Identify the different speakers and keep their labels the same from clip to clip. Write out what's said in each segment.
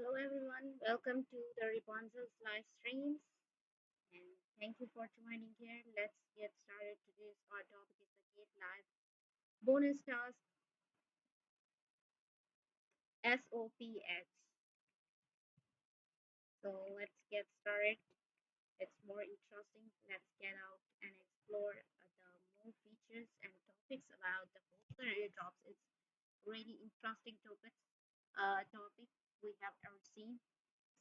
Speaker 1: Hello everyone, welcome to the Rapunzel's live streams and thank you for joining here. Let's get started. Today's our topic is the GateLive bonus task SOPH. So let's get started. It's more interesting. Let's get out and explore the more features and topics about the HODLer airdrops. It's really interesting topic we have ever seen.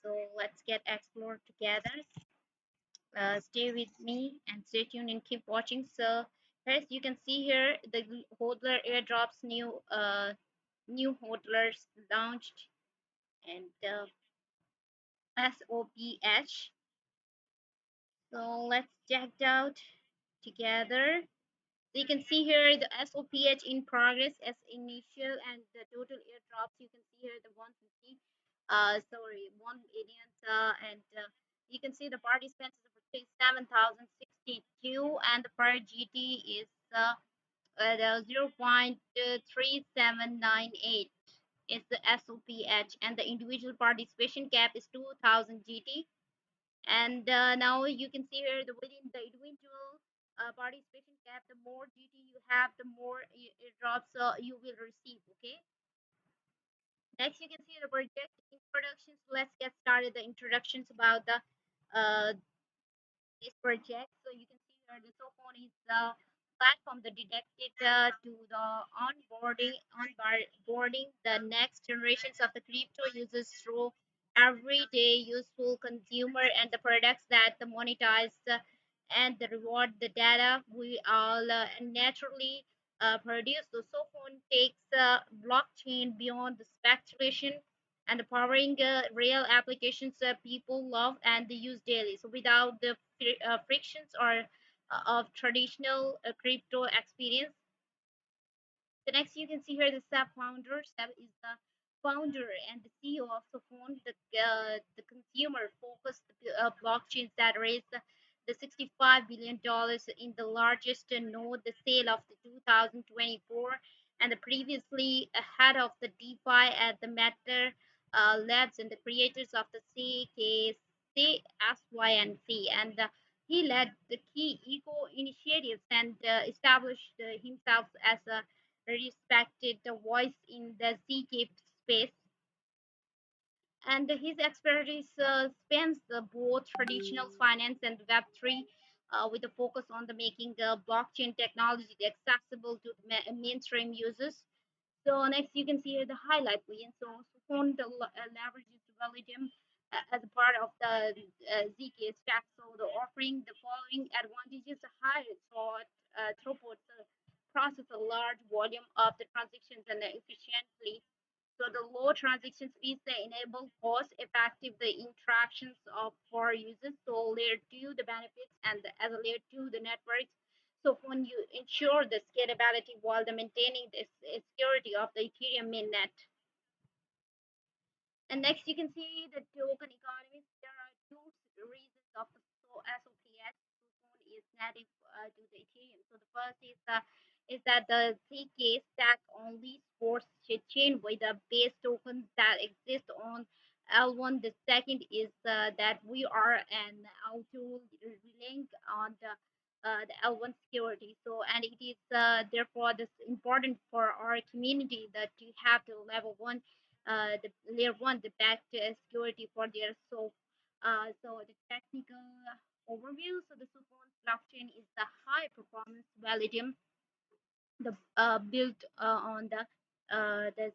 Speaker 1: So let's get explored together. Stay with me and stay tuned and keep watching. So first you can see here the hodler airdrops new hodlers launched and SOPH. So let's check it out together. So you can see here the SOPH in progress as initial and the total airdrops. You can see here the 150, 1 million, and you can see the participants is 7,062, and the per GT is the 0.3798 is the SOPH, and the individual participation cap is 2,000 GT. And now you can see here the within the individual participation cap, the more GT you have, the more drops you will receive. Okay. Next, you can see the project introductions. Let's get started. The introductions about the uh, this project. So you can see here the Sophon is the platform that dedicated to the onboarding the next generations of the crypto users through everyday useful consumer and the products that the monetize and the reward the data we all naturally produce. So Sophon takes blockchain beyond the speculation and powering real applications that people love and they use daily. So without the frictions or of traditional crypto experience. The next you can see here the SAP founder. SAP is the founder and the CEO of Sophon, the consumer focused blockchains that raised the $65 billion in the largest node, the sale of the 2024, and the previously ahead of the DeFi at the Matter Labs and the creators of the CKCSYNC. And he led the key eco initiatives and established himself as a respected voice in the ZK space, and his expertise spans both traditional finance and Web3, with a focus on the making blockchain technology accessible to mainstream users. So next you can see here the highlight lane. So Sophon leverages Validium as a part of the ZK stack. So the offering the following advantages: high throughput, process a large volume of the transactions and efficiently. So the low transaction fees they enable cost-effective the interactions of for users. So layer two the benefits and as a layer two the networks. So when you ensure the scalability while the maintaining the security of the Ethereum mainnet. And next, you can see the token economies. There are reasons of the SOPS. Sophon is native to the Ethereum. So the first is that the CK stack only supports chain with the base tokens that exist on L1. The second is that we are an auto relying on the L1 security. So and it is therefore this important for our community that you have the level one the layer one, the back security for their so the technical overview. So the Sophon blockchain is the high performance Validium the built on the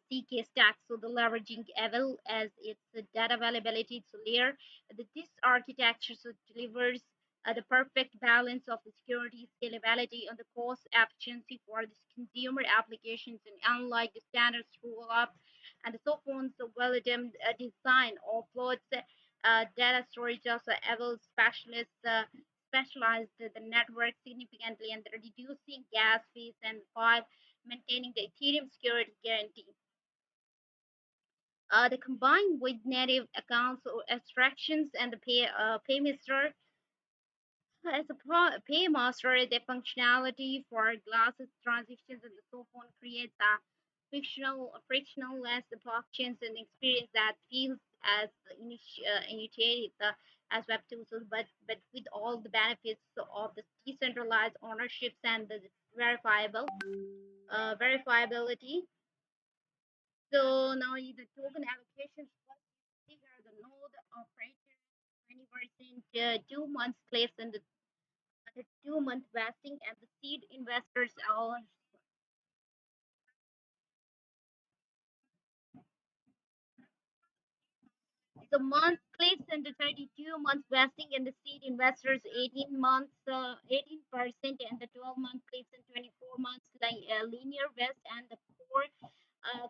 Speaker 1: CK stack, so the leveraging Evel as its data availability to layer. This architecture so delivers the perfect balance of the security, scalability, and the cost efficiency for the consumer applications. And unlike the standard roll up, and the Sophon's well-defined design offloads data storage also Evel specialized the network significantly and reducing gas fees and while maintaining the Ethereum security guarantee. The combined with native accounts or abstractions and the paymaster as a paymaster, the functionality for glasses transactions and the cell phone creates a frictionless blockchains and experience that feels as initiated as Web2, so but with all the benefits of the decentralized ownerships and the verifiable verifiability. So now the token allocations plus figure the node operator 20% 2 months cliffs and the 2 month vesting and the seed investors are the month cliffs and the 32 months vesting and the seed investors 18 months 18% and the 12-month cliffs and 24 months like linear vest and the core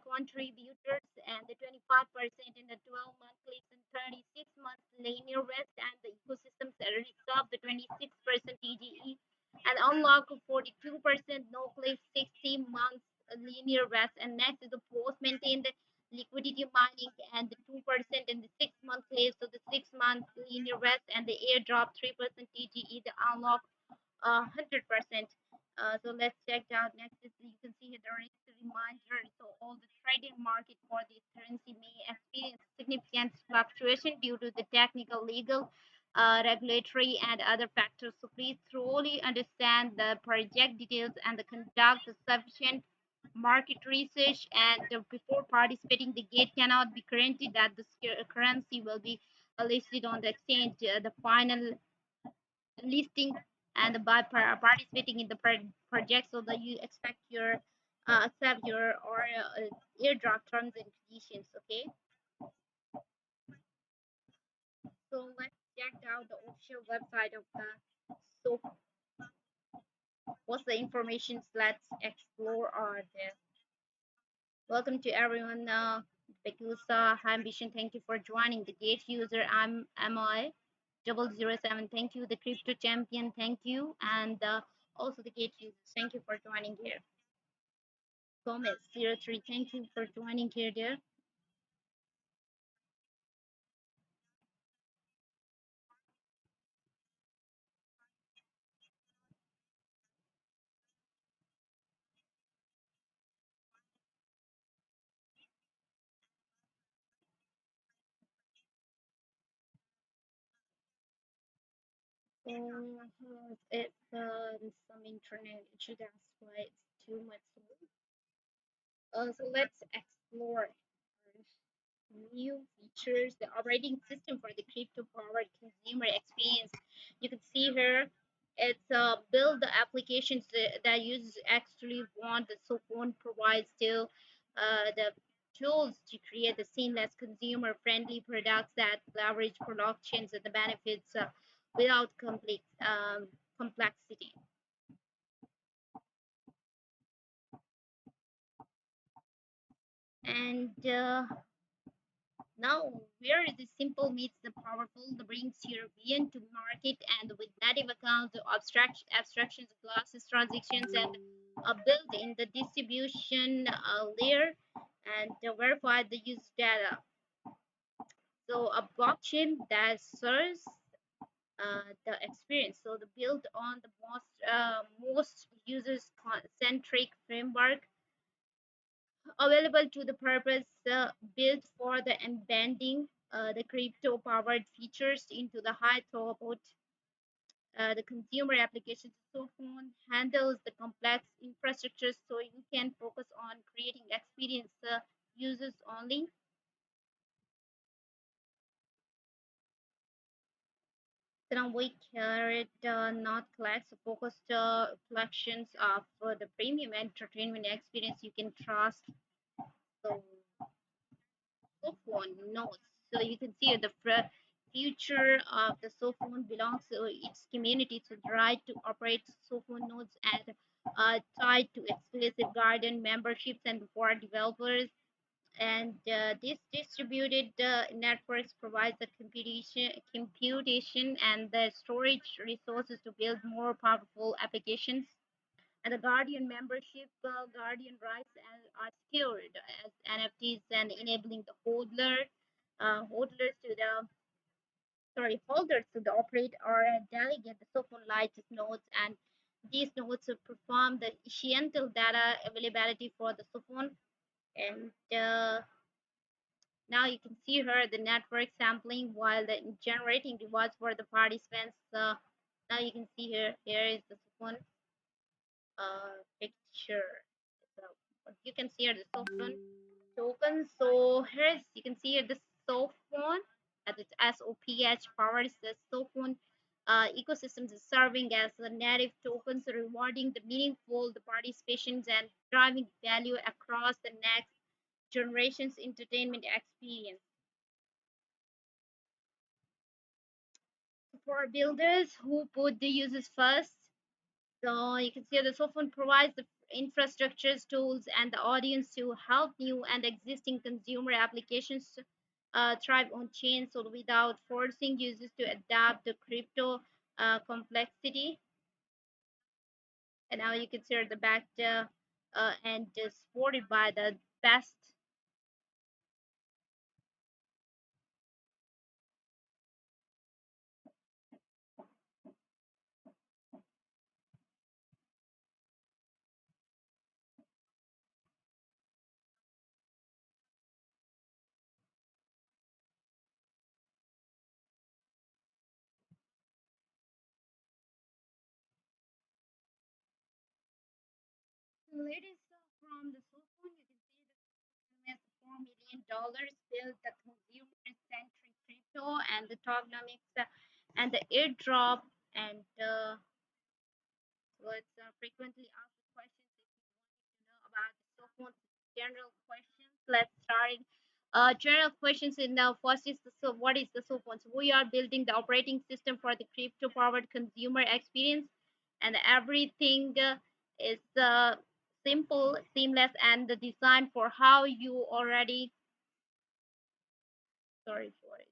Speaker 1: contributors and the 25% in the 12 month clips and 36 months linear vest and the ecosystems that reserve the 26% TGE and unlock 42% no clip 60 months linear vest and next is the post maintained liquidity mining and the 2% in the 6 month clip so the 6 month linear vest and the airdrop 3% TGE the unlock 100%. So let's check out next. Is you can see here there is a reminder. So all the trading market for this currency may experience significant fluctuation due to the technical, legal, regulatory, and other factors. So please thoroughly understand the project details and the conduct the sufficient market research and before participating the gate cannot be guaranteed that the currency will be listed on the exchange the final listing and by participating in the project so that you expect your accept your or airdrop terms and conditions. Okay, so let's check out the official website of the so what's the information. Let's explore our there. Welcome to everyone. Bekusa, hi Ambition, thank you for joining the gate user. I'm MI 007. Thank you. The crypto champion, thank you. And also the gate users, thank you for joining here. Gomez 03, thank you for joining here, dear. It's some internet issue, that's why it's too much. So let's explore new features, the operating system for the crypto-powered consumer experience. You can see here, it's build the applications that users actually want. The Sophon provides still the tools to create the seamless consumer-friendly products that leverage blockchains and the benefits without complexity. And now, where the simple meets the powerful, the brings European to market and with native accounts, the abstractions, classes, transactions, and built in the distribution layer and verify the user data. So a blockchain that serves the experience. So the built on the most users centric framework available to the purpose built for the embedding the crypto powered features into the high throughput the consumer application phone handles the complex infrastructure so you can focus on creating experience users only. Then we carried not collects focused collections of the premium entertainment experience you can trust. So Sophon notes. So you can see the future of the Sophon belongs to its community. So the right to operate Sophon nodes and tied to exclusive garden memberships and for developers. And this distributed networks provides the computation and the storage resources to build more powerful applications and the Guardian membership, Guardian rights are secured as NFTs and enabling the hodlers to the holders to the operate or delegate the so-called latest nodes and these nodes perform the essential data availability for the Sophon and Now you can see here the network sampling while the generating rewards for the participants. Now you can see here is the one picture. So what you can see here the Sophon token. So here's you can see here the Sophon as its SOPH powers the Sophon ecosystems is serving as the native tokens, rewarding the meaningful the participations and driving value across the next generation's entertainment experience. For builders who put the users first, so you can see the Sophon provides the infrastructures, tools, and the audience to help new and existing consumer applications thrive on chain, so without forcing users to adapt the crypto complexity. And now you can see the back and supported by the best. Latest from the Sophon, you can see the $4 million built the consumer-centric crypto and the tokenomics and the airdrop and what's frequently asked questions. If you know about the Sophon general questions, let's start. General questions in the first is what is the Sophon? So we are building the operating system for the crypto-powered consumer experience, and everything is simple, seamless, and the design for how you already. Sorry for it.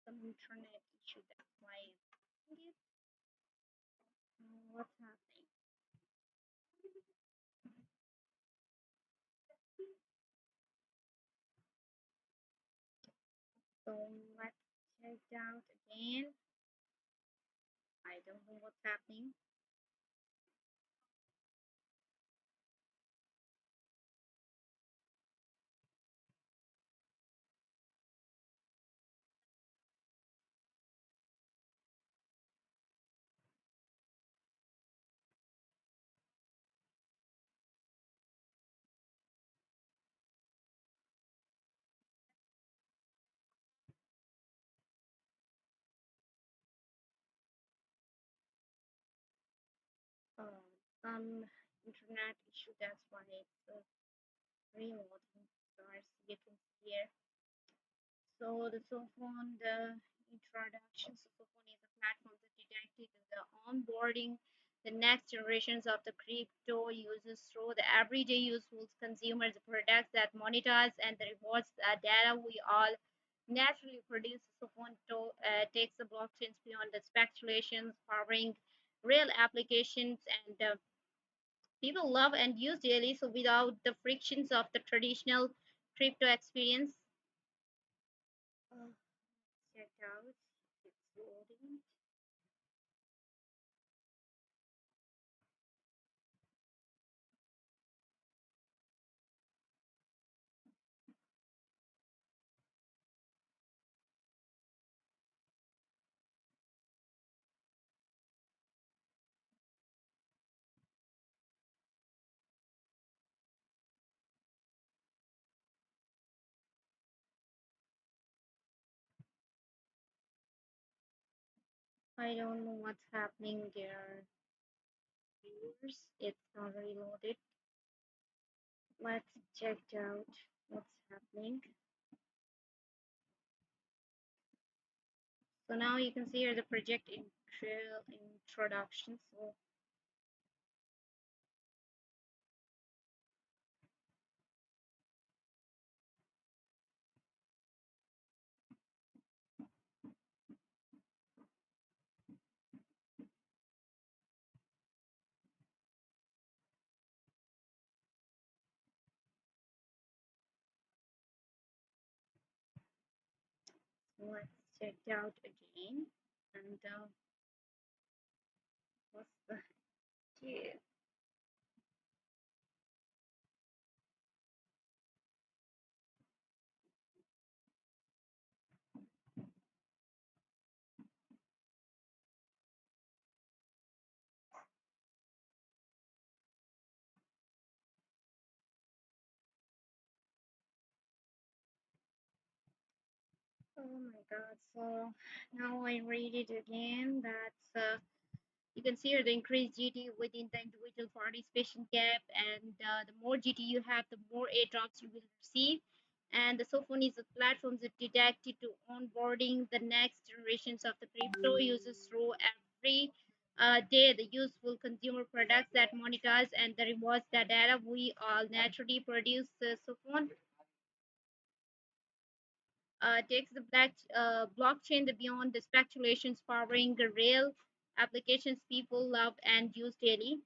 Speaker 1: Some internet issue. That's why what's happening. So let's check it out again. I don't know what's happening. Um, some internet issue. That's why it's reloading. So as you can see here. So the Sophon, the introduction. So Sophon is a platform that detected the onboarding the next generations of the crypto users through the everyday useful consumers products that monetize and the rewards data we all naturally produce. Sophon takes the blockchains beyond the speculations, powering real applications and people love and use daily, so without the frictions of the traditional crypto experience. Uh, check out, it's loading. I don't know what's happening there. Viewers, it's not reloaded. Let's check out what's happening. So now you can see here the project introduction. So let's check it out again. And what's the yeah. Oh my God. So now I read it again. You can see here the increased GT within the individual participation gap, and the more GT you have, the more airdrops you will receive. And the Sophon is a platform that dedicated to onboarding the next generations of the crypto users through every day the useful consumer products that monetize and the rewards that data we all naturally produce. Sophon takes the blockchain the beyond the speculations powering the real applications people love and use daily.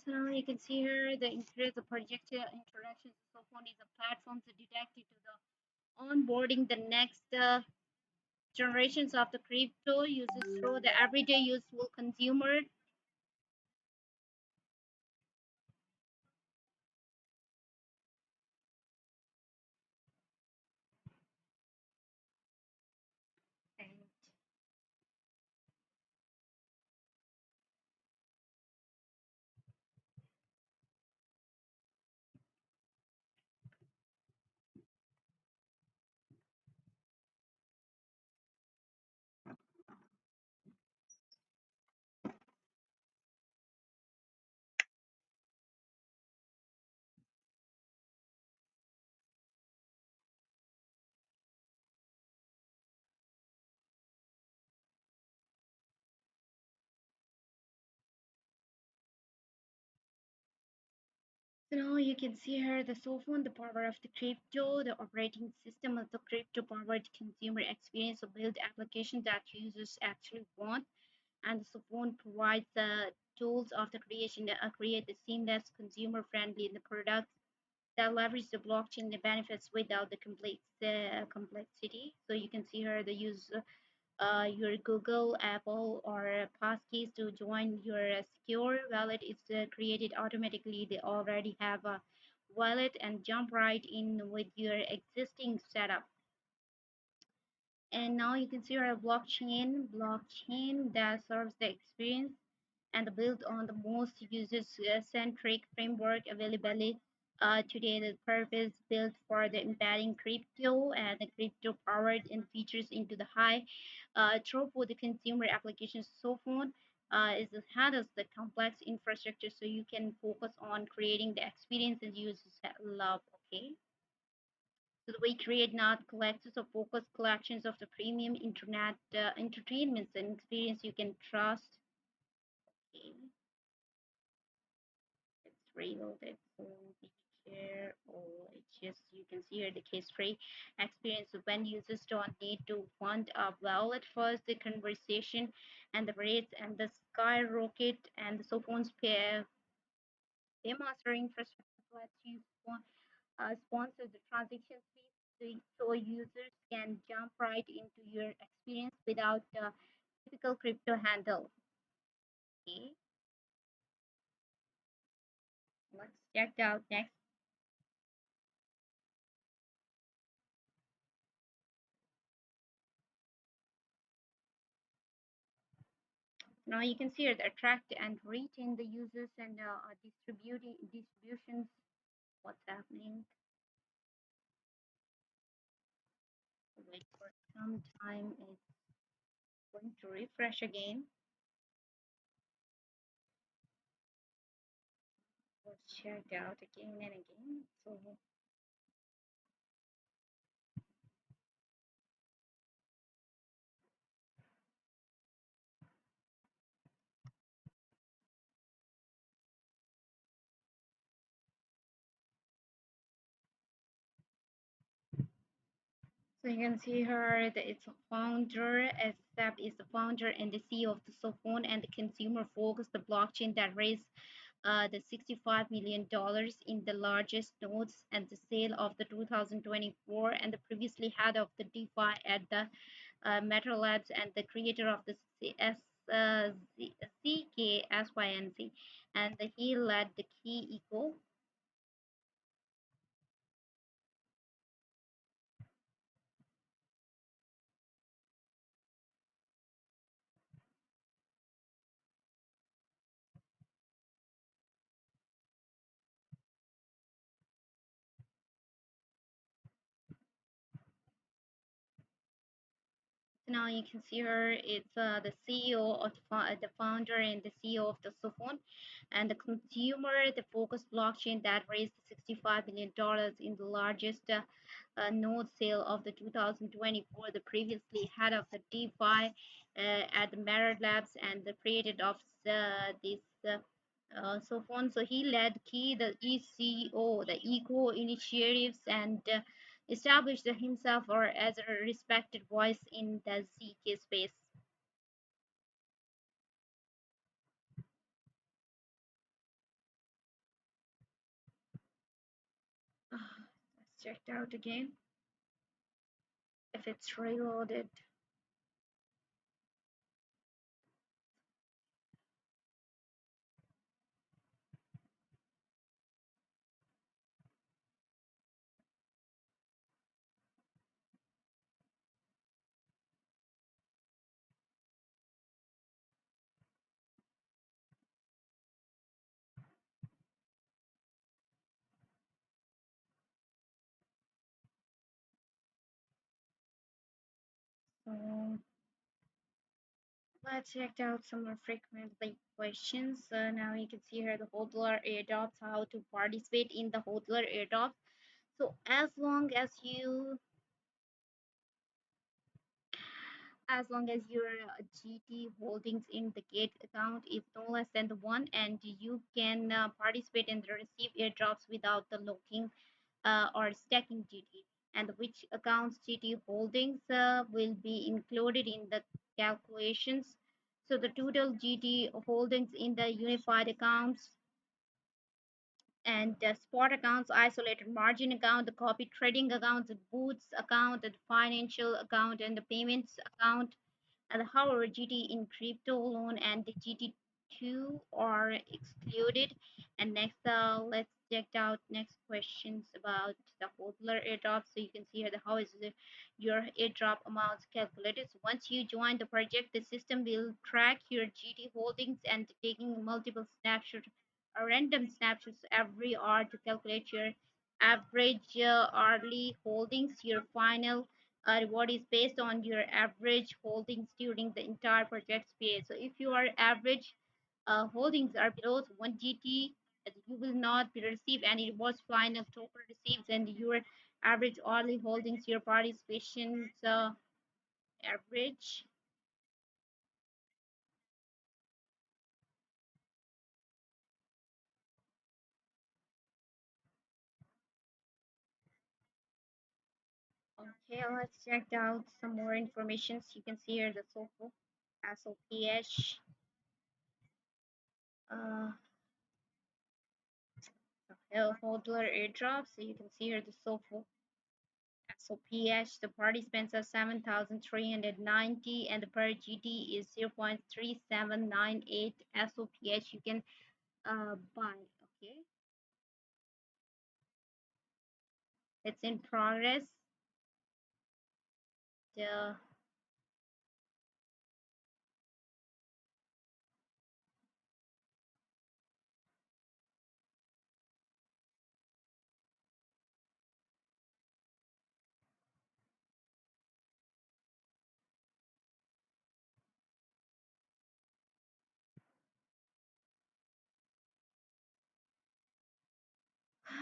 Speaker 1: So now you can see here the increase the projected introduction to Sophon is a platform to detect it to the onboarding the next generations of the crypto users through the everyday useful consumer. And so now you can see here the Sophon, the power of the crypto, the operating system of the crypto powered consumer experience to build applications that users actually want. And the Sophon provides the tools of the creation that create the seamless consumer friendly in the products that leverage the blockchain the benefits without the complexity. So you can see here the use your Google, Apple, or passkeys to join your secure wallet is created automatically. They already have a wallet and jump right in with your existing setup. And now you can see our blockchain that serves the experience and built on the most user-centric framework available today. The purpose built for the embedding crypto and the crypto-powered and features into the high throughput the consumer applications. Sophon is handles the complex infrastructure, so you can focus on creating the experiences users love. Okay. So we create not collections of focused collections of the premium internet entertainments and experience you can trust. Okay. It's reloaded, so be careful. It's just you can see here the case-free experience when users don't need to fund a wallet first, the conversation and the rates and the skyrocket and the cell phones paymaster infrastructure lets you sponsor the transaction fees so users can jump right into your experience without the typical crypto handle. Okay, let's check out next. Now you can see here the attract and retain the users and distributing distributions. What's happening? Wait for some time. It's going to refresh again. let's check it out again and again. So you can see here that it's a founder, SAP is the founder and the CEO of the Sophon and the consumer focused the blockchain that raised the $65 million in the largest nodes and the sale of the 2024 and the previously head of the DeFi at the Meta Labs and the creator of the CKSYNC and he led the key eco. Now you can see her. It's the CEO of the founder and the CEO of the Sophon, and the consumer, the focused blockchain that raised $65 million in the largest node sale of the 2024. The previously head of the DeFi at the Merit Labs and the created of this. Sophon. So he led key the ECO, the eco initiatives, and established himself or as a respected voice in the ZK space. Let's check it out again if it's reloaded. So let's check out some more frequently questions. Now you can see here the HODLer airdrops, how to participate in the HODLer airdrop. So as long as your GT holdings in the Gate account is no less than the one, and you can participate and receive airdrops without the locking or stacking GT, and which accounts GT holdings will be included in the calculations. So the total GT holdings in the unified accounts and the spot accounts, isolated margin account, the copy trading account, the boots account, the financial account, and the payments account. And however, GT in crypto loan and the GT2 are excluded. And next, let's check out next questions about the HODLer airdrop. So you can see here the how is your airdrop amounts calculated. So once you join the project, the system will track your GT holdings and taking multiple snapshots, random snapshots every hour to calculate your average hourly holdings. Your final reward is based on your average holdings during the entire project period. So if your average holdings are below 1 GT, you will not be receive any rewards. Final total receives and your average hourly holdings, your participation average. Okay, let's check out some more information. So you can see here the SOPH. Uh, HODLer airdrop. So you can see here the SOPH, the participants are 7,390 and the per GT is 0.3798 SOPH you can buy. Okay, it's in progress. The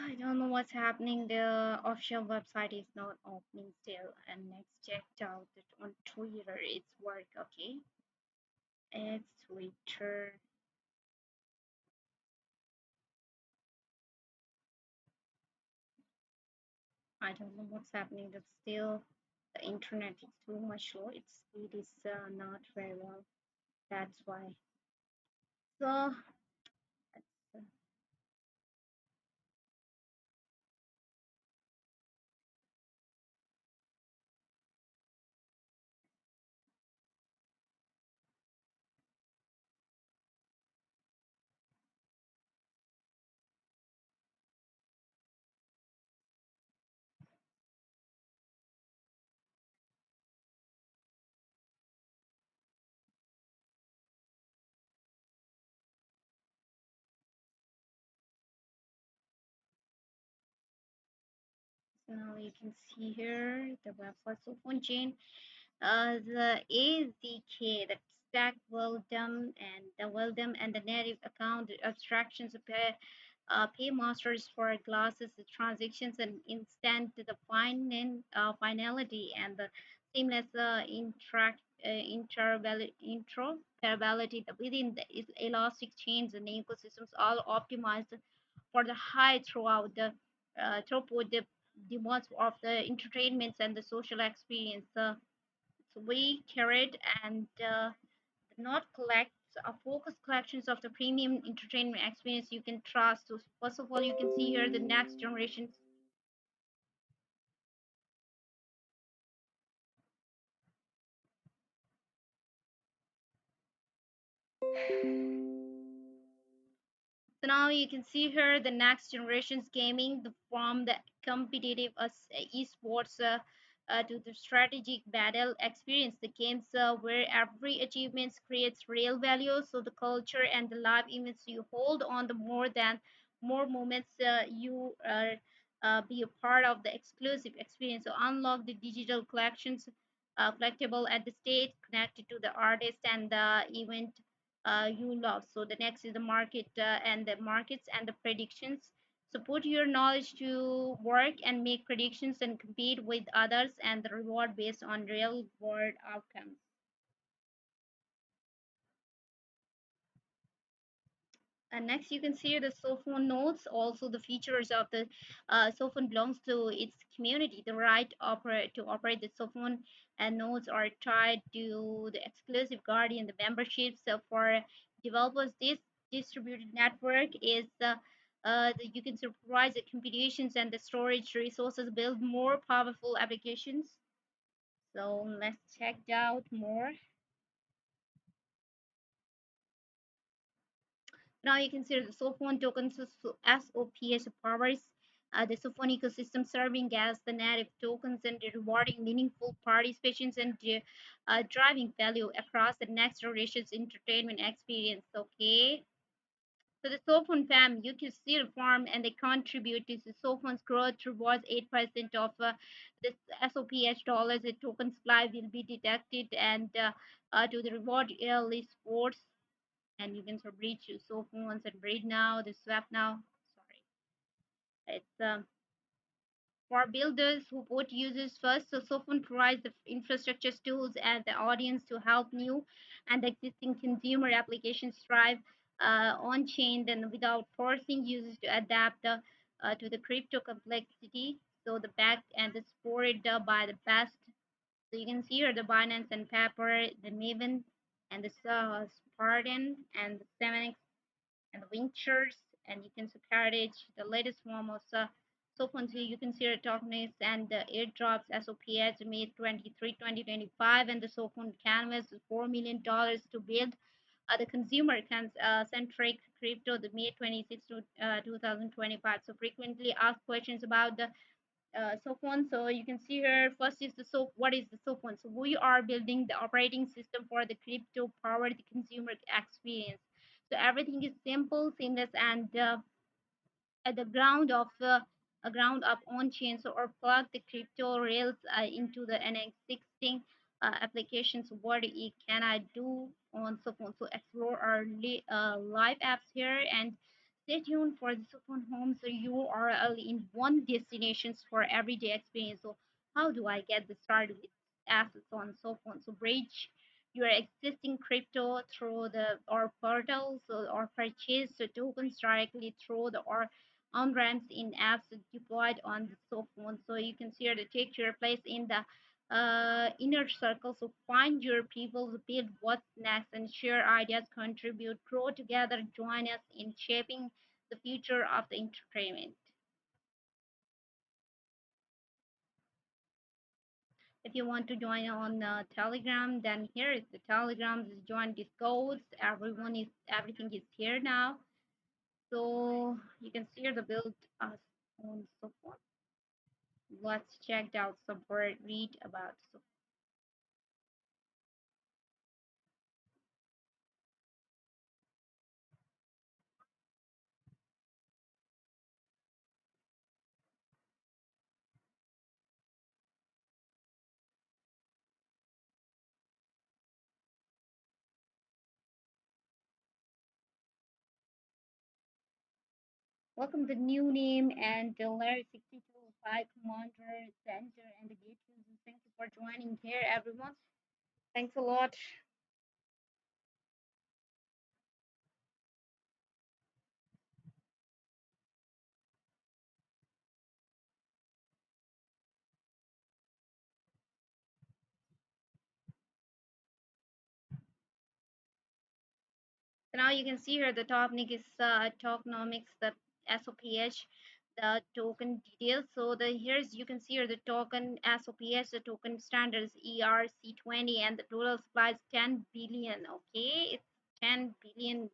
Speaker 1: I don't know what's happening. The official website is not opening still. And next checked out it on Twitter. It's work, okay? It's Twitter. I don't know what's happening. But still, the internet is too much slow. Its speed is not very well. That's why. So, uh, so now you can see here the website Sophon chain. The AZK, the stack Weldom and the Weldom and the native account abstractions paymasters for glasses, the transactions and instant the finality and the seamless interoperability within the elastic chains and ecosystems all optimized for the high throughout the throughput the most of the entertainments and the social experience. So we curate and not collect focus collections of the premium entertainment experience you can trust. So first of all, you can see here the next generation. So now you can see here the next generation's gaming from the competitive esports to the strategic battle experience. The games where every achievement creates real value. So the culture and the live events you hold on the more moments you be a part of the exclusive experience. So unlock the digital collections collectible at the state connected to the artist and the event you love. So the next is the market and the markets and the predictions. So put your knowledge to work and make predictions and compete with others and the reward based on real world outcomes. And next, you can see the Sophon nodes. Also, the features of the Sophon belongs to its community. The right to operate the Sophon and nodes are tied to the exclusive guardian, the memberships. So for developers, this distributed network is you can supervise the computations and the storage resources, build more powerful applications. So let's check out more. Now you can see the Sophon tokens SOPH powers the Sophon ecosystem serving as the native tokens and rewarding meaningful participations and driving value across the next generation's entertainment experience. Okay. So the Sophon fam, you can see the farm and they contribute to the Sophon's growth towards 8% of this SOPH dollars. The token supply will be deducted and to the reward early sports and you can sort of read your cell phones and read now the swap now, sorry, it's for builders who put users first. So Sophon provides the infrastructure tools and the audience to help new and existing consumer applications thrive on chain then without forcing users to adapt to the crypto complexity. So the back end is supported by the best. So you can see here the Binance and Pepper, the Maven, and the Spartan and the 7 and the Ventures, and you can security the latest form of Sophon. You can see the tokens and the airdrops SOPS May 23, 2025, and the Sophon canvas is $4 million to build the consumer centric crypto the May 26 to 2025. So frequently asked questions about the Sophon. So you can see here first is the what is the Sophon? So we are building the operating system for the crypto powered consumer experience. So everything is simple, seamless, and at the ground of a ground up on chain. So or plug the crypto rails into the an existing applications. What can I do on Sophon? So explore our live apps here and Stay tuned for the Sophon Home so you are in one destinations for everyday experience. So how do I get the started with assets on Sophon? So bridge your existing crypto through the or portals or purchase the tokens directly through the or on ramps in apps deployed on the Sophon. So you can see the take your place in the inner circle. So find your people, build what's next, and share ideas, contribute, grow together, join us in shaping the future of the entertainment. If you want to join on Telegram, then here is the Telegram. Just join Discord. Everything is here now. So you can see the build us on so forth. Let's check out some more read about so. Welcome the new name and the layer 62 Commander Center and the gate users. Thank you for joining here, everyone. Thanks a lot. So now you can see here the topic is tokenomics, the SOPH, the token details. So the here's you can see here the token SOPH, the token standards ERC20, and the total supply is 10 billion. Okay, it's 10 billion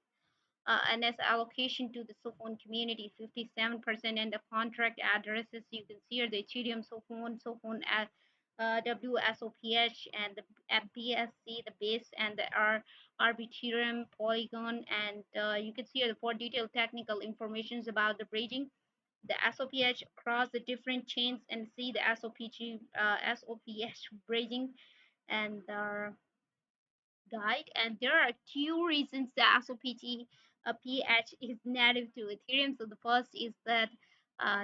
Speaker 1: and as allocation to the Sophon community, 57%, and the contract addresses you can see are the Ethereum Sophon, Sophon WSOPH, and the BSC, the base, and the Arbitrum, Polygon, and you can see the for detailed technical informations about the bridging the SOPH across the different chains and see the SOPH bridging and guide. And there are two reasons the SOPT PH is native to Ethereum. So the first is that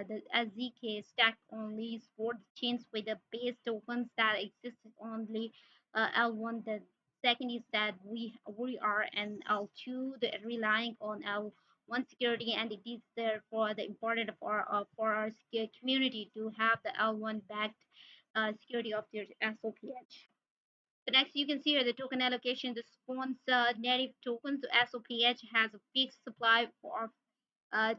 Speaker 1: the ZK stack only supports chains with the base tokens that exist only L1. The second is that we are an L2 the relying on L1 security, and it is therefore the important for our community to have the L1 backed security of their SOPH. The next you can see here the token allocation. The sponsor native tokens SOPH has a fixed supply for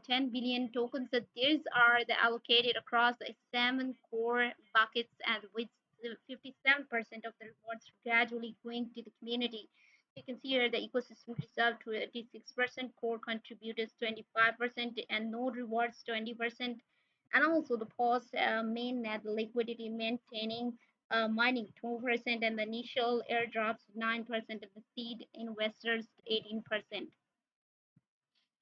Speaker 1: 10 billion tokens. So these are the allocated across the 7 core buckets, and with 57% of the rewards gradually going to the community. You can see here the ecosystem reserve 26%, core contributors 25%, and node rewards 20%, and also the post mainnet liquidity maintaining mining 2%, and the initial airdrops 9%, and the seed investors 18%.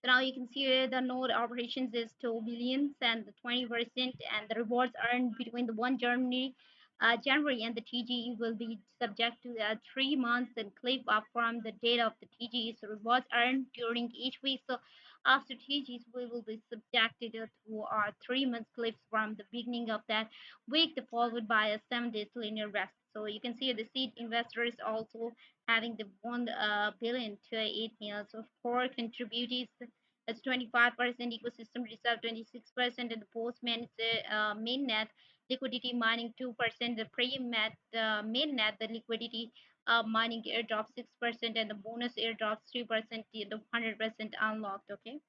Speaker 1: So now you can see here the node operations is 2 billions and the 20%, and the rewards earned between the January and the TGE will be subject to 3 months and clip up from the date of the TGE. So rewards earned during each week. So after TGEs, we will be subjected to our 3 months clips from the beginning of that week, followed by a 7 days linear rest. So you can see the seed investors also having the 1 billion to 8 million. So core contributors that's 25%, ecosystem reserve 26%, and the post mainnet liquidity mining 2%, the pre-met mainnet the liquidity mining airdrop 6%, and the bonus airdrops 3%, the 100% unlocked. Okay.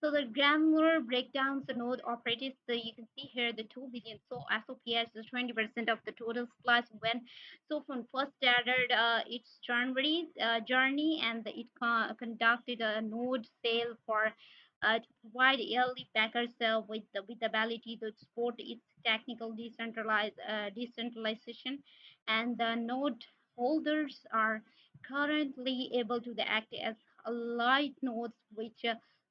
Speaker 1: So the granular breakdowns the node operators, so you can see here the 2 billion. So SOPS is 20% of the total supplies when so from first started its journey, and it conducted a node sale for to provide early backers with the ability to support its technical decentralization, and the node holders are currently able to act as light nodes which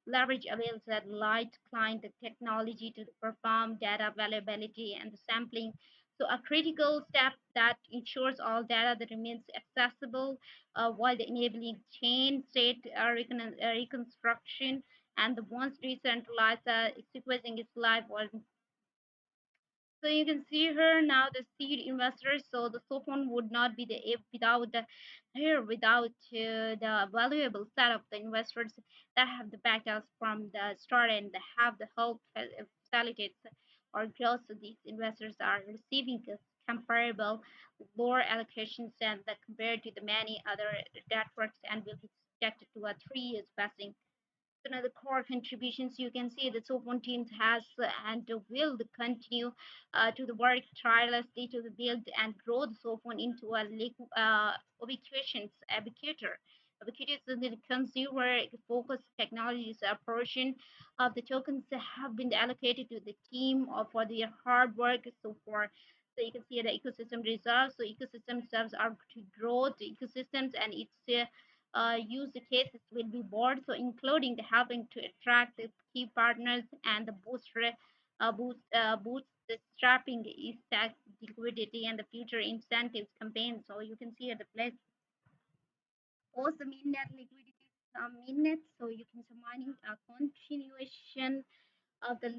Speaker 1: leverage avails at light client technology to perform data availability and sampling. So a critical step that ensures all data that remains accessible while enabling chain state reconstruction and the once decentralized sequencing is live. So you can see here now the seed investors. So the Sophon would not be the if without the here without the valuable set of the investors that have the backups from the start and have the help facilitates or growth. So these investors are receiving a comparable lower allocations than the compared to the many other networks and will be subjected to a 3 years vesting. Another core contributions you can see the Sophon team has and will continue to the work tirelessly to the build and grow the Sophon into a ubiquitous ubiquitous ubiquitous in the consumer focused technologies. A portion of the tokens have been allocated to the team for their hard work so far. So you can see the ecosystem results. So ecosystem serves are to grow the ecosystems and its use cases will be board, so including the helping to attract the key partners and the boost the strapping is tax liquidity and the future incentives campaign. So you can see at the place post the mainnet liquidity mainnet, so you can see mining a continuation of the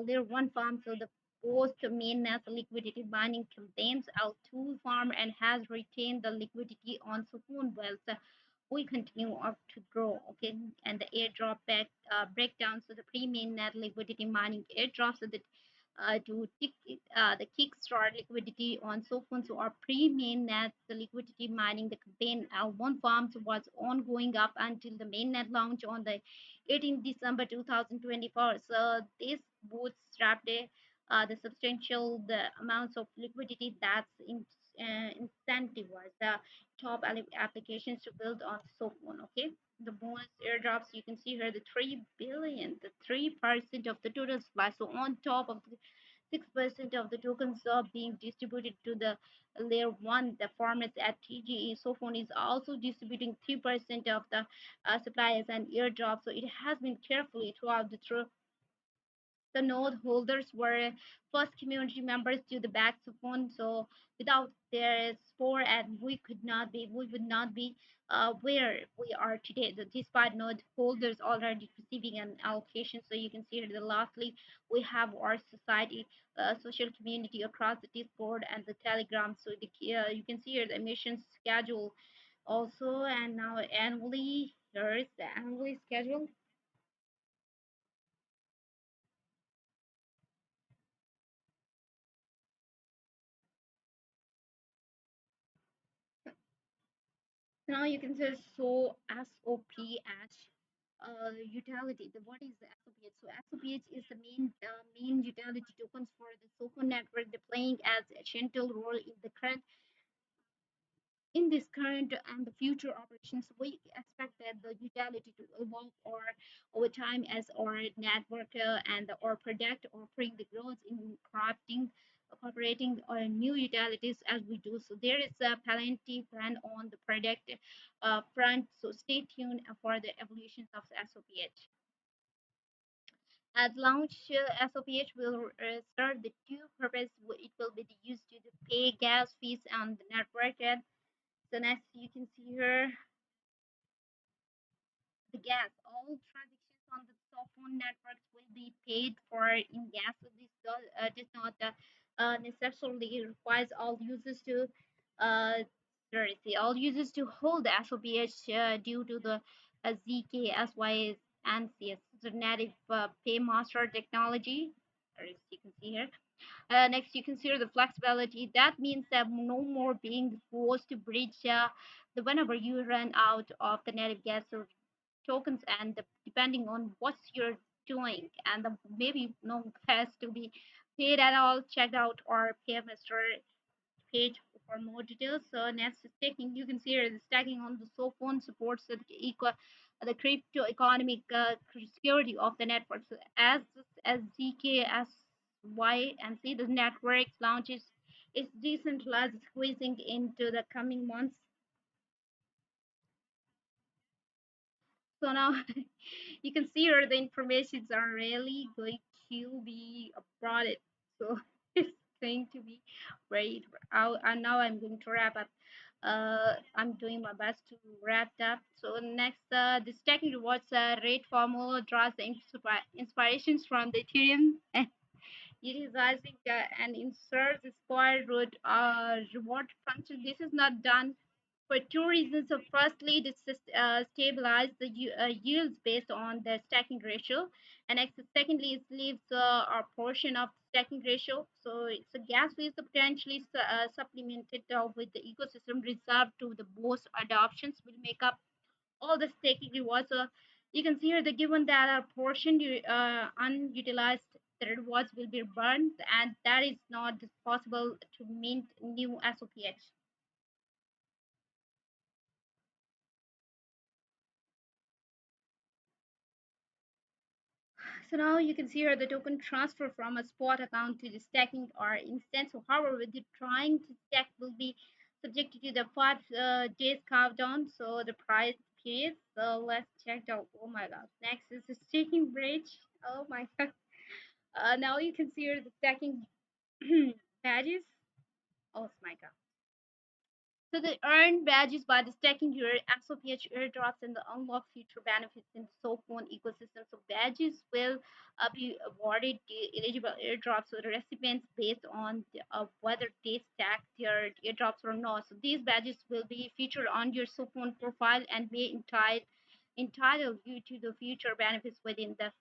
Speaker 1: layer one farm. So the post mainnet liquidity mining contains L2 farm and has retained the liquidity on Sukun Wealth we continue up to grow. Okay, and the airdrop breakdown. So the pre-main net liquidity mining airdrops. So that the kickstart liquidity on Sophon. So our pre-main net the liquidity mining the campaign L1 farms was ongoing up until the mainnet launch on the 18th December 2024. So this bootstrapped the substantial the amounts of liquidity that's incentivized the top applications to build on Sophon. Okay, the bonus airdrops you can see here the 3 billion, the 3% of the total supply. So on top of the 6% of the tokens are being distributed to the layer one, the farmers at TGE. Sophon is also distributing 3% of the supply as an airdrop. So it has been carefully throughout the node holders were first community members to the backbone. So without their support, and we would not be where we are today. So despite node holders already receiving an allocation, so you can see here. The lastly, we have our society, social community across the Discord and the Telegram. So you can see here the emissions schedule also, and now annually here is the annually schedule. Now you can say so SOPH utility. What is the SOPH? So SOPH is the main utility tokens for the Sophon network, playing as a essential role in this current and the future operations. We expect that the utility to evolve or over time as our network and our product offering the growth in crafting incorporating new utilities as we do so. There is a plenty plan on the product front, so stay tuned for the evolutions of the SOPH. At launch, SOPH will serve the two purposes. It will be used to pay gas fees on the network. And so next you can see here the gas. All transactions on the cell phone networks will be paid for in gas. So this does not necessarily requires all users to all users to hold the SOPH due to the ZK, SYS, and CS, the native paymaster technology. As you can see here. Next, you consider the flexibility. That means that no more being forced to bridge the whenever you run out of the native gas tokens and depending on what you're doing and maybe no has to be paid at all. Check out our paymaster page for more details. So next is staking. You can see here the stacking on the Sophon supports the crypto economic security of the network. So as ZK, as Y and C, the network launches is decentralized squeezing into the coming months. So now you can see here the informations are really going to be brought it. So going to be very. And now I'm going to wrap up. I'm doing my best to wrap up. So next, the stacking rewards rate formula draws the inspirations from the Ethereum and utilizing and inserts the square root reward function. This is not done for two reasons. So firstly, this stabilize the yields based on the stacking ratio, and secondly, it leaves a portion of stacking ratio. So it's a gas fees potentially supplemented with the ecosystem reserved to the most adoptions will make up all the staking rewards. So you can see here the given that a portion unutilized the rewards will be burned, and that is not possible to mint new SOPH. So now you can see here the token transfer from a spot account to the stacking or instance. So however, the trying to stack will be subjected to the 5 days countdown. So the price period. So let's check out. Oh my god. Next is the staking bridge. Oh my god. Now you can see here the stacking badges. Oh my god. So they earn badges by the stacking your SOPH airdrops and the unlock future benefits in Sophon ecosystem. So badges will be awarded to eligible airdrops to the recipients based on whether they stack their airdrops or not. So these badges will be featured on your Sophon profile and may entitle you to the future benefits within the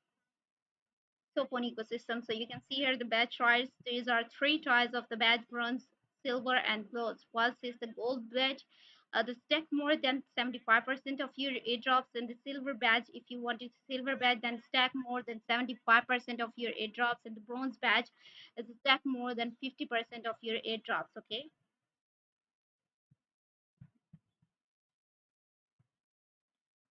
Speaker 1: Sophon ecosystem. So you can see here the badge tries. These are three tries of the badge: bronze, silver, and gold. First is the gold badge. The stack more than 75% of your airdrops, and the silver badge. If you want a silver badge, then stack more than 75% of your airdrops, and the bronze badge is stack more than 50% of your airdrops. Okay.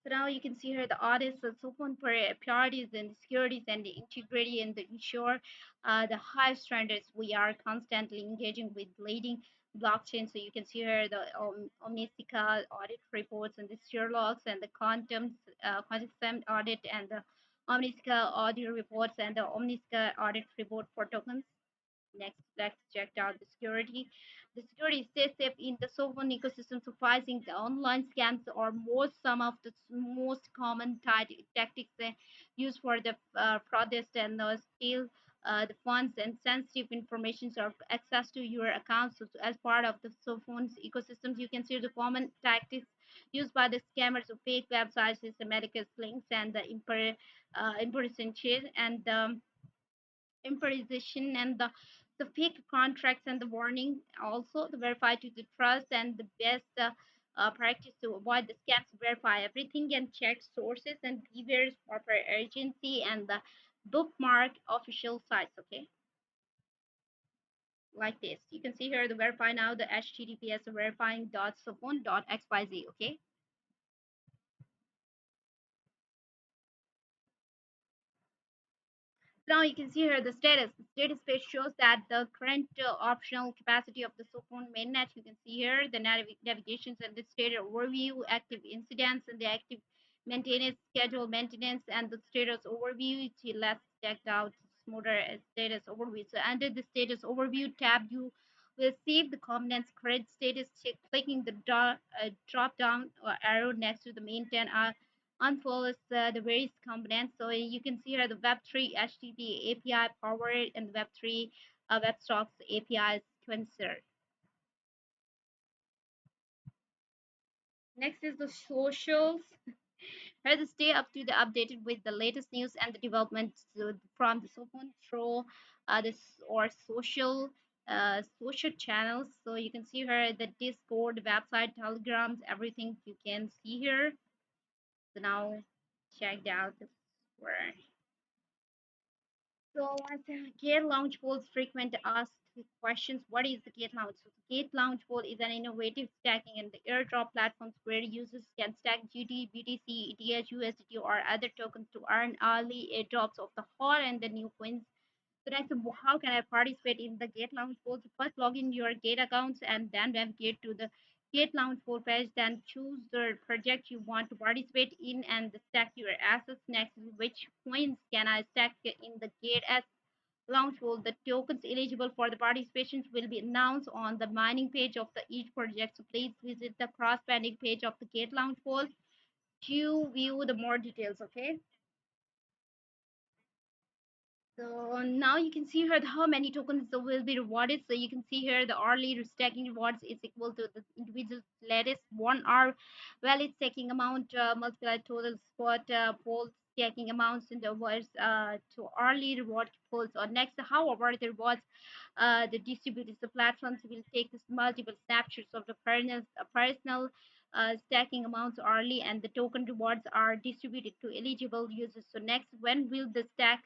Speaker 1: So now you can see here the audits of open priorities and securities and the integrity and the ensure the high standards. We are constantly engaging with leading blockchain. So you can see here the Omnistica audit reports and the share logs and the quantum audit and the Omnistica audit reports and the Omnistica audit report for tokens. Next, let's check out the security. The security stays safe in the sovereign ecosystem, sufficing the online scams are some of the most common tactics used for the protest and steal the funds and sensitive information or access to your accounts. So as part of the sovereign ecosystems, you can see the common tactics used by the scammers of fake websites, systematic links, and the impersonation and imposition and the fake contracts and the warning also the verify to the trust and the best practice to avoid the scams. Verify everything and check sources and beware proper urgency and the bookmark official sites. Okay, like this you can see here the verify now the https verifying dot sophon dot xyz. Okay, now you can see here the status. The status page shows that the current optional capacity of the Sophon mainnet. You can see here the navigations and the status overview, active incidents and the active maintenance, schedule maintenance, and the status overview. Let's check out smoother status overview. So under the status overview tab, you will see the components current status. Clicking the drop down arrow next to the maintain unfolds the various components. So you can see here the Web3 HTTP API powered and the Web3 WebSockets APIs considered. Next is the socials. Here to stay up to the updated with the latest news and the developments from the Sophon through this or social channels. So you can see here the Discord, website, Telegrams, everything you can see here. So now check out this where. So, as a Gate Launch Pool's frequent asked questions, what is the Gate Launch? So, the Gate Launch Pool is an innovative stacking and the airdrop platforms where users can stack GD, BTC, ETH, USDT, or other tokens to earn early airdrops of the hot and the new coins. So, next, how can I participate in the Gate Launch Pool? So, first, log in your Gate accounts and then navigate to the Gate Launch Pool page. Then choose the project you want to participate in and stack your assets. Next, which coins can I stack in the Gate launch pool. The tokens eligible for the participation will be announced on the mining page of the each project. So please visit the cross-banding page of the Gate Launch pool to view the more details. Okay. So now you can see here how many tokens will be rewarded. So you can see here the hourly stacking rewards is equal to the individual latest 1 hour valid stacking amount multiplied total spot poll stacking amounts in the words to hourly reward polls. Or next, however, the rewards the distributors, the platforms will take this multiple snapshots of the personal stacking amounts hourly, and the token rewards are distributed to eligible users. So next, when will the stack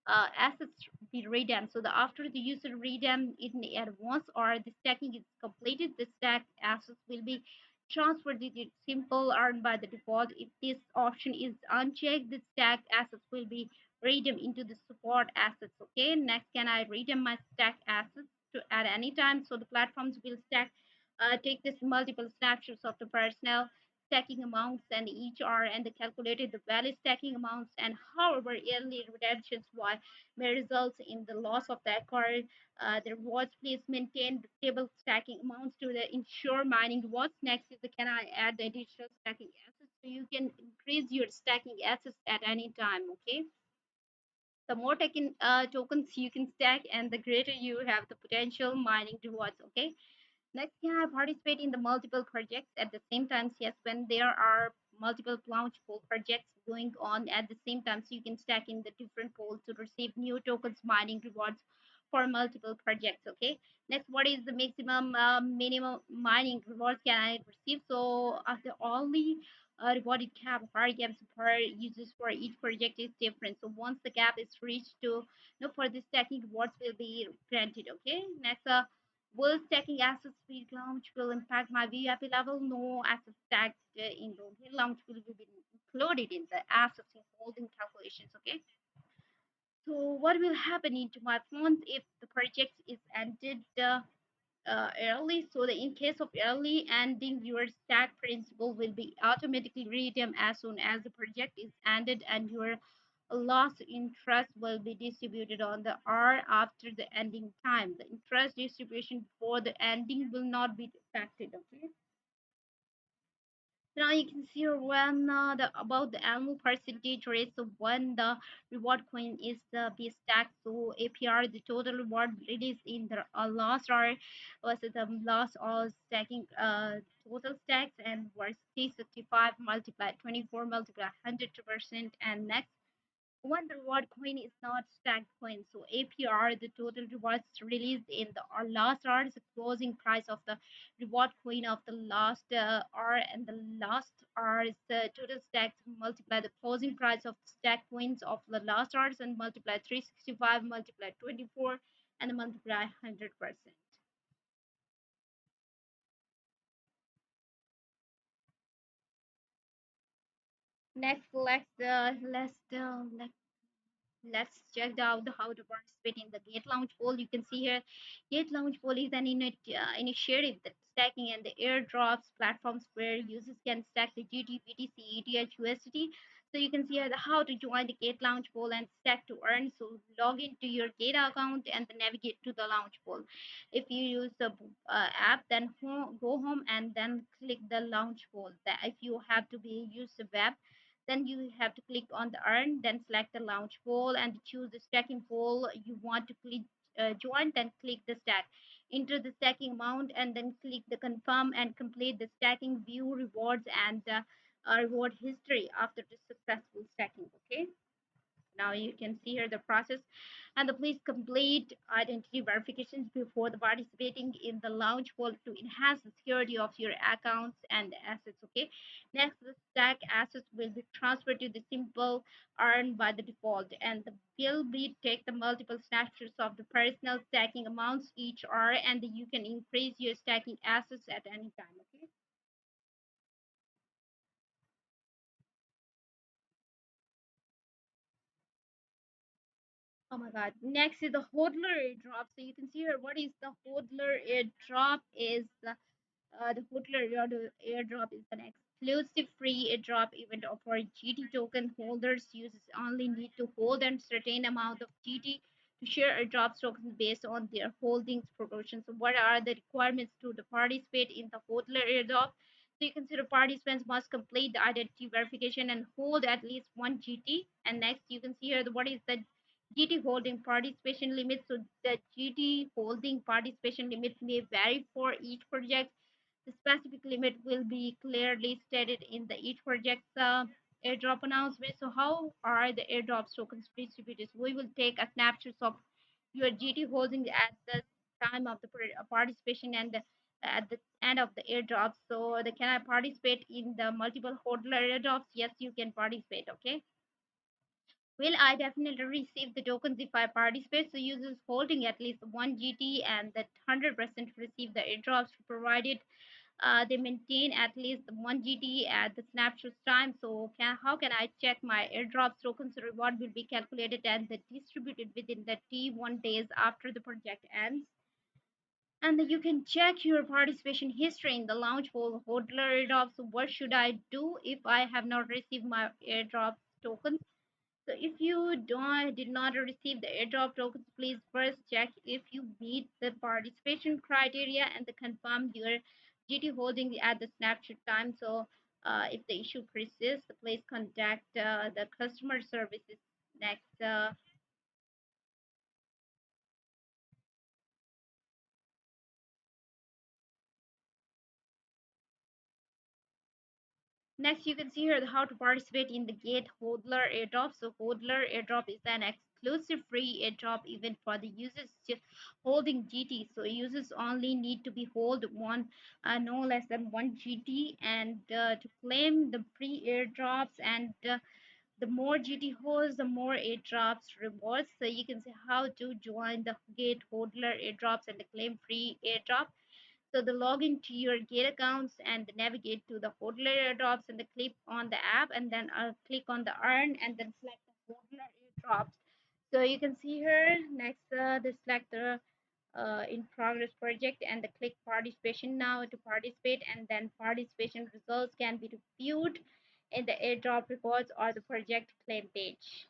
Speaker 1: assets be redeemed? So the after the user redeem it in advance or the stacking is completed, the stack assets will be transferred to the simple earned by the default. If this option is unchecked, the stack assets will be redeem into the support assets. Okay, next, can I redeem my stack assets to at any time? So the platforms will stack take this multiple snapshots of the personnel stacking amounts and each are and calculated the valid stacking amounts, and however early redemptions why may result in the loss of that card. The rewards please maintain the stable stacking amounts to the ensure mining rewards. Next is the can I add the additional stacking assets, so you can increase your stacking assets at any time. Okay, the more tokens you can stack and the greater you have the potential mining rewards. Okay, next, can I participate in the multiple projects at the same time? Yes, when there are multiple launch pool projects going on at the same time, so you can stack in the different pools to receive new tokens mining rewards for multiple projects. Okay. Next, what is the maximum minimum mining rewards can I receive? So the only rewarded cap per gaps per users for each project is different. So once the cap is reached to for the stacking rewards will be granted. Okay. Next, will stacking assets speed launch will impact my VIP level? No, assets stacked in the launch will be included in the assets in holding calculations. Okay. So what will happen into my funds if the project is ended early? So the in case of early ending, your stack principal will be automatically redeemed as soon as the project is ended, and your lost interest will be distributed on the hour after the ending time. The interest distribution before the ending will not be affected. Okay. Now you can see here when about the annual percentage rate. So when the reward coin is be stacked, so APR the total reward released in the last hour was the last all stacking total stacks and was 365 multiplied 24 multiplied 100%. And next, when the reward coin is not stacked coin, so APR, the total rewards released in the last hour, is the closing price of the reward coin of the last hour, and the last hour is the total stacks multiply the closing price of the stack coins of the last hours and multiply 365 multiply 24 and multiply 100%. Next, let's check out how to participate in the Gate Launch poll. You can see here, Gate Launch poll is an initiative that stacking and the airdrops platforms where users can stack the GT, BTC, ETH, USDT. So you can see here how to join the Gate Launch poll and stack to earn. So log into your Gate account and then navigate to the launch poll. If you use the app, then go home and then click the launch poll. That if you have to be use the web, then you have to click on the earn, then select the launch poll and choose the stacking poll you want to click join, then click the stack, enter the stacking amount and then click the confirm and complete the stacking, view rewards and reward history after the successful stacking. Okay, now you can see here the process, and the please complete identity verifications before the participating in the launch poll to enhance the security of your accounts and assets. Okay, next, the stack assets will be transferred to the simple earned by the default, and the will be take the multiple snapshots of the personal stacking amounts each hour, and you can increase your stacking assets at any time. Okay. Oh my God. Next is the HODLer airdrop. So you can see here what is the HODLer airdrop is the HODLer airdrop is an exclusive free airdrop event for GT token holders. Users only need to hold a certain amount of GT to share airdrop tokens based on their holdings proportion. So what are the requirements to the participate in the HODLer airdrop? So you can see the participants must complete the identity verification and hold at least one GT. And next you can see here what is the GT holding participation limit. So the GT holding participation limit may vary for each project. The specific limit will be clearly stated in the each project's airdrop announcement. So how are the airdrop tokens distributed? We will take a snapshot of your GT holding at the time of the participation and at the end of the airdrop. So the, can I participate in the multiple HODLer airdrops? Yes, you can participate. Okay. Will I definitely receive the tokens if I participate? So users holding at least one GT and that 100% receive the airdrops provided they maintain at least one GT at the snapshot time. So how can I check my airdrops tokens reward will be calculated and distributed within the T1 days after the project ends. And then you can check your participation history in the launch for HODLer airdrops. So what should I do if I have not received my airdrop tokens? So if you did not receive the airdrop tokens, please first check if you meet the participation criteria and confirm your GT holding at the snapshot time. So if the issue persists, please contact the customer services next. Next, you can see here how to participate in the HODLer Airdrop. So HODLer Airdrop is an exclusive free airdrop event for the users holding GT. So users only need to be hold one, no less than one GT, and to claim the free airdrops. And the more GT holds, the more airdrops rewards. So you can see how to join the HODLer Airdrops and claim free airdrop. So the login to your Gate accounts and navigate to the HODLer airdrops and click on the app and then click on the earn and then select the HODLer airdrops. So you can see here next the select the in progress project and the click participation now to participate and then participation results can be viewed in the airdrop reports or the project claim page.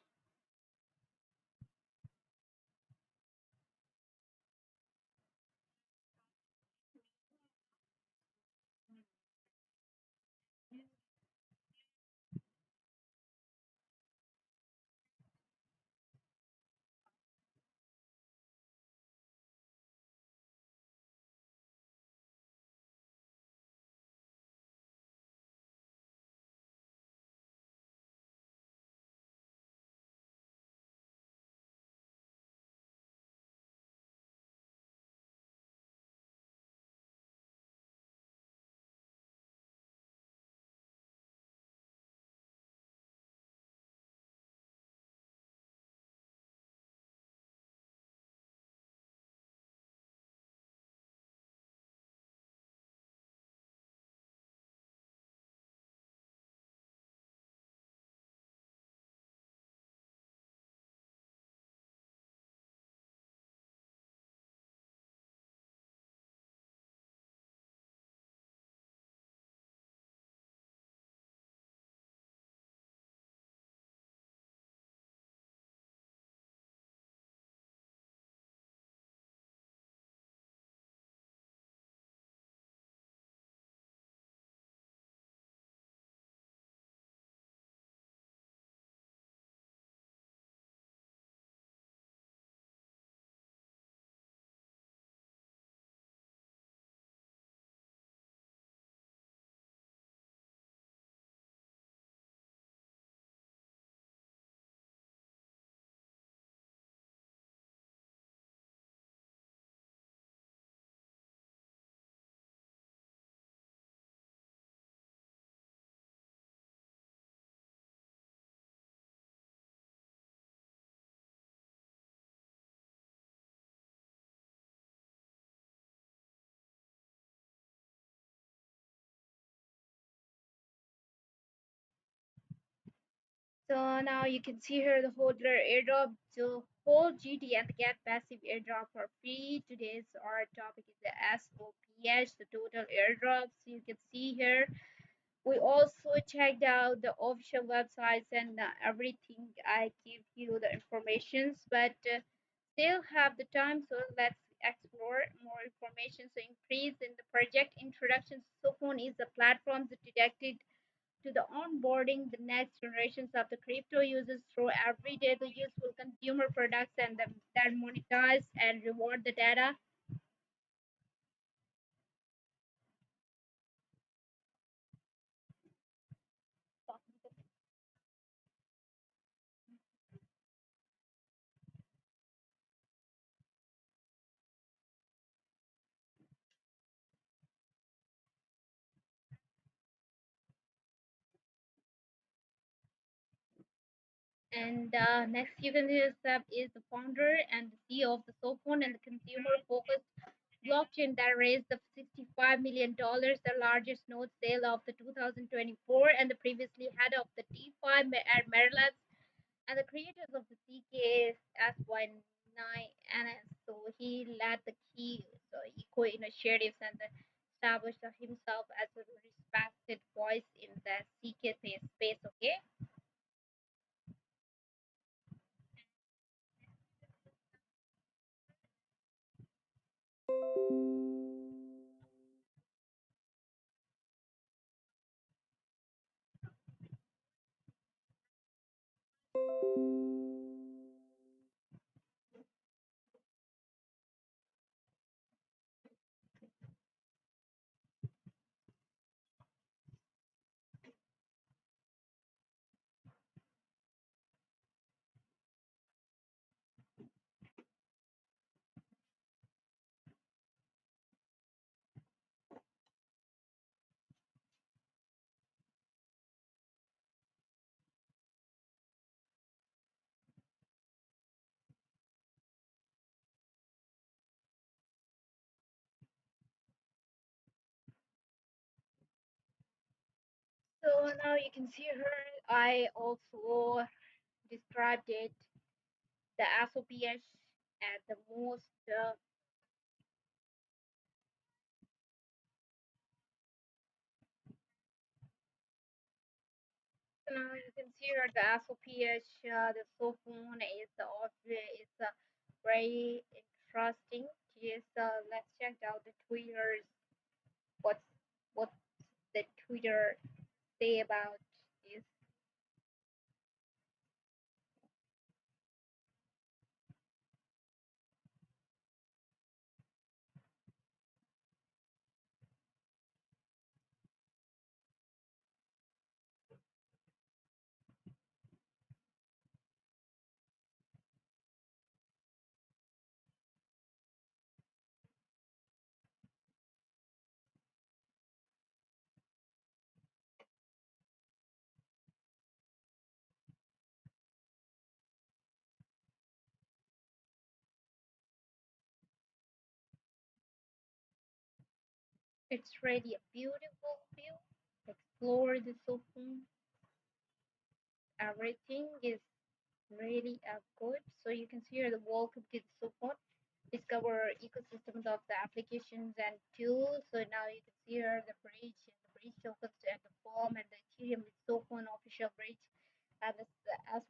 Speaker 1: So now you can see here the HODLer airdrop. So hold GT and get passive airdrop for free. Today's our topic is the SOPH, the total airdrops. You can see here. We also checked out the official websites and everything. I give you the informations, but still have the time, so let's explore more information. So increase in the project introduction. Sophon is a platform that dedicated to the onboarding the next generations of the crypto users through everyday the useful consumer products and that monetize and reward the data. And next you can see is the founder and the CEO of the Sophon and the consumer focused blockchain that raised the $65 million, the largest node sale of the 2024, and the previously head of the DeFi at Maryland, and the creators of the CKS-SY9NS. So he led the key so eco initiatives and established himself as a respected voice in the CK space. Okay. So now you can see her. I also described it, the SOPH, at the most. So now you can see here the SOPH, the Sophon is is very interesting. Just let's check out the Twitter's what's what the Twitter say about this. It's really a beautiful view. Explore the Sophon. Everything is really good. So you can see here the welcome to the Sophon. Discover ecosystems of the applications and tools. So now you can see here the bridge and the bridge tokens and the form and the Ethereum is Sophon official bridge and the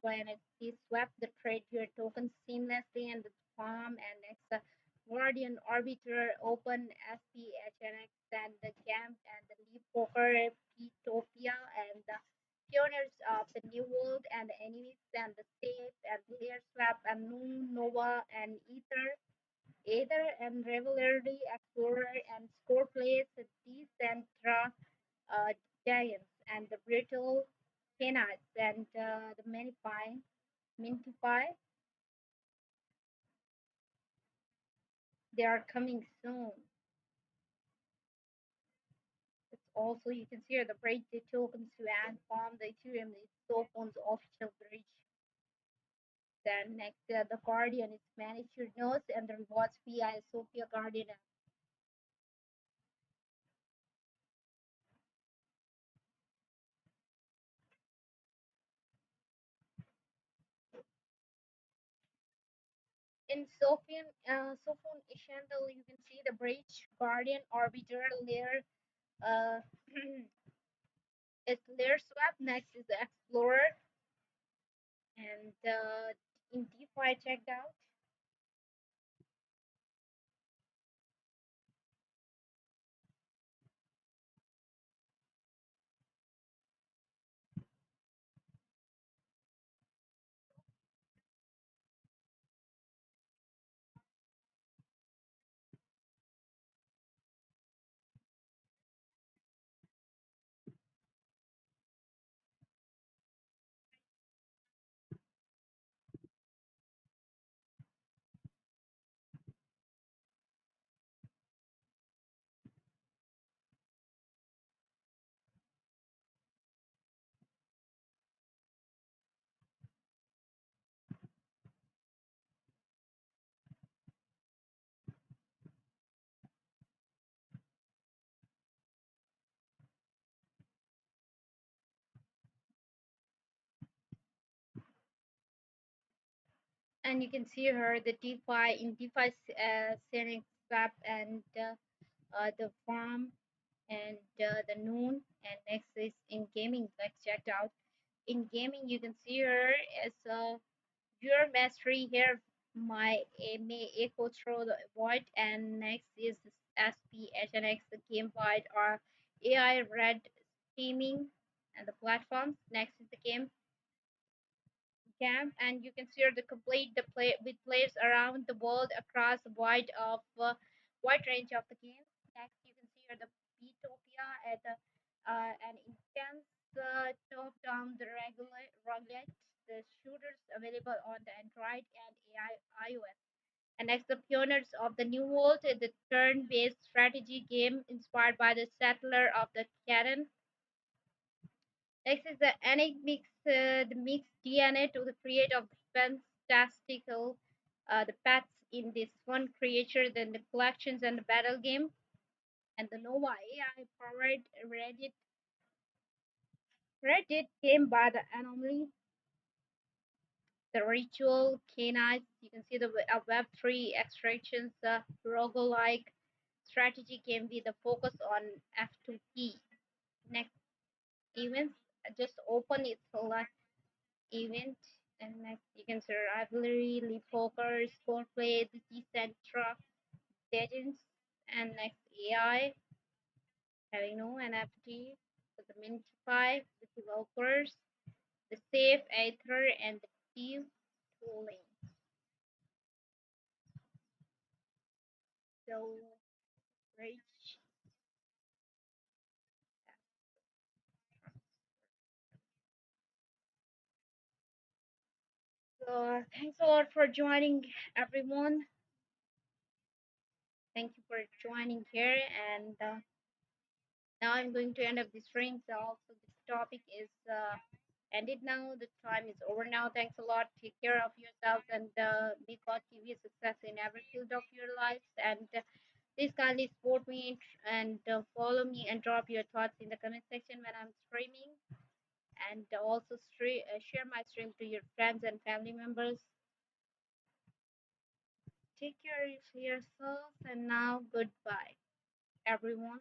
Speaker 1: SYNXT swap the trade your tokens seamlessly and the farm and next Guardian Arbiter Open SPHNX and the GAMP and the Leap Poker Petopia and the pioneers of the New World and the enemies and the Safe and Layer Swap and Moon, Nova and Ether and Revelry Explorer and Score Plays, Decentra uh, Giants and the Brittle Canites and the Mintify. They are coming soon. It's also you can see here the bridge the tokens to and farm the Ethereum is Sophon's official bridge. Then next the Guardian is manage your nodes and the rewards via Sophia Guardian. In Sophon Ishandel, you can see the bridge, Guardian, Arbiter, Layer, uh, it's Layer Swap. Next is the Explorer, and in DeFi checked out. And you can see here the DeFi in DeFi Scenic Swap and the farm and the noon. And next is in gaming. Let's check it out. In gaming, you can see here is your mastery here. My may echo through the void, and next is SPH and X the game void or AI red streaming and the platforms. Next is the camp, and you can see the complete the play with players around the world across a wide range of the games. Next, you can see here the Utopia at the an instance top down the regular roulette, the shooters available on the Android and iOS. And next, the pioneers of the New World, the turn-based strategy game inspired by the settler of the Catan. Next is the the mixed DNA to the create of the fantastical the pets in this fun creature, then the collections and the battle game, and the Nova AI powered Reddit came by the anomaly, the ritual canines. You can see the Web3 extractions, the roguelike strategy game with the focus on F2P. Next events, just open it select event, and next you can see rivalry, leap poker, score play, the Centra, legends, and next AI, having no NFT, so the Mintify, the developers, the safe Aether, and the Steve tooling. So rich. So thanks a lot for joining, everyone. Thank you for joining here, and now I'm going to end up the stream. So also this topic is ended now. The time is over now. Thanks a lot. Take care of yourselves and make God give you success in every field of your lives. And please kindly support me and follow me and drop your thoughts in the comment section when I'm streaming. And also share my stream to your friends and family members. Take care of yourself. And now goodbye, everyone.